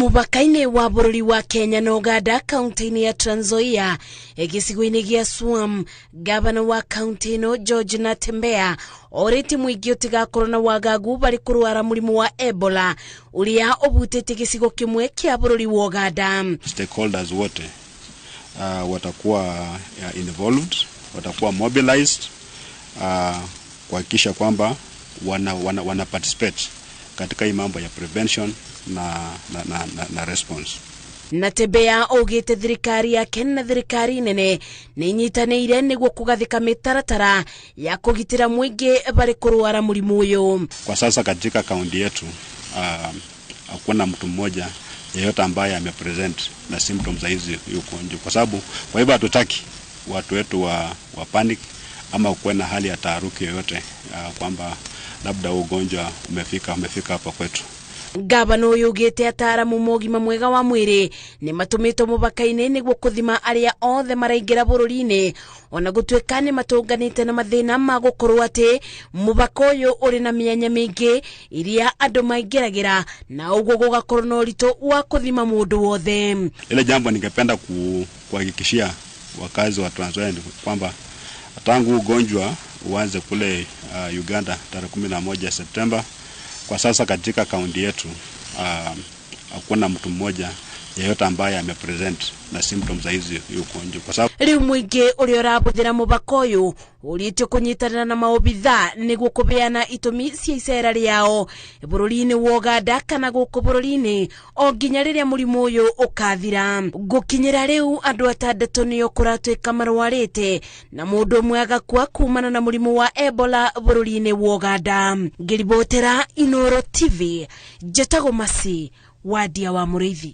Mubakaine wa bũrũri wa Kenya na Uganda kaunti-inĩ ya Trans Nzoia gĩcigo-inĩ gĩa Swam, gavana wa kaunti ĩno George Natembea orĩtie mũingĩ ũtigakorwo na Wagaagu bari kũrwara mũrimũ wa Ebola ũrĩa ũbutĩte gĩcigo kĩmwe kĩa bũrũri wa Uganda. Stakeholders wote watakuwa involved, watakuwa mobilized kuhakikisha kwamba wana participate katika hii mambo ya prevention na response. Natembea ogete thirikari yake na thirikari nene ninyitanĩire nĩguo kũgathĩka mĩtaratara ya kũgitĩra mũingĩ bari kũrwara mũrimũ ũyũ. Kwa sasa katika kaunti yetu hakuna mtu mmoja yeyote ambaye amepresent na symptoms hizi ugonjwa, kwa sababu kwa hivyo hatutaki watu wetu wa panic ama kuwe na hali ya taharuki yoyote kwamba labda ugonjwa umefika hapa kwetu. Gavana ũyũ ugĩte ataaramu mogima mwega wa mwĩrĩ nĩ matũmĩtwo mũbaka-inĩ nĩguo kũthima arĩa othe maraingĩra bũrũri-inĩ, ona gũtuĩka nĩ matũnganĩte na mathĩna ma gũkorwo atĩ mũbaka ũyũ ũrĩ na mĩanya mĩingĩ iria andũ maingĩragĩra na ũguo gũgakorwo na ũritũ wa kũthima mũndũ wothe. Ile jambo ningependa kuhakikishia wakazi wa Trans Nzoia kwamba tangu ugonjwa uanze kule Uganda tarehe 11 Septemba, kwa sasa katika kaunti yetu hakuna mtu mmoja yeyote ambaye amepresent na symptoms hizi ugonjwa, kwa sababu rĩu mũingĩ ũrĩa ũrabũthĩra mũbaka ũyũ ũrĩtio kũnyitanĩra na maobitha nĩguo kũbeana itũmi cia icera rĩao bũrũri-inĩ wa Uganda kana gũkũ bũrũri-inĩ o nginya rĩrĩa mũrimũ ũyũ ũkathira. Gũkinyĩra rĩu andũ 6 nĩo kũratuĩka marwarĩte na mũndũ ũmwe agakua kumana na mũrimũ wa Ebola bũrũri-inĩ wa Uganda. Ngĩribotera Inooro TV, Njĩtagwo Masi, Wadia wa Mũrĩithi.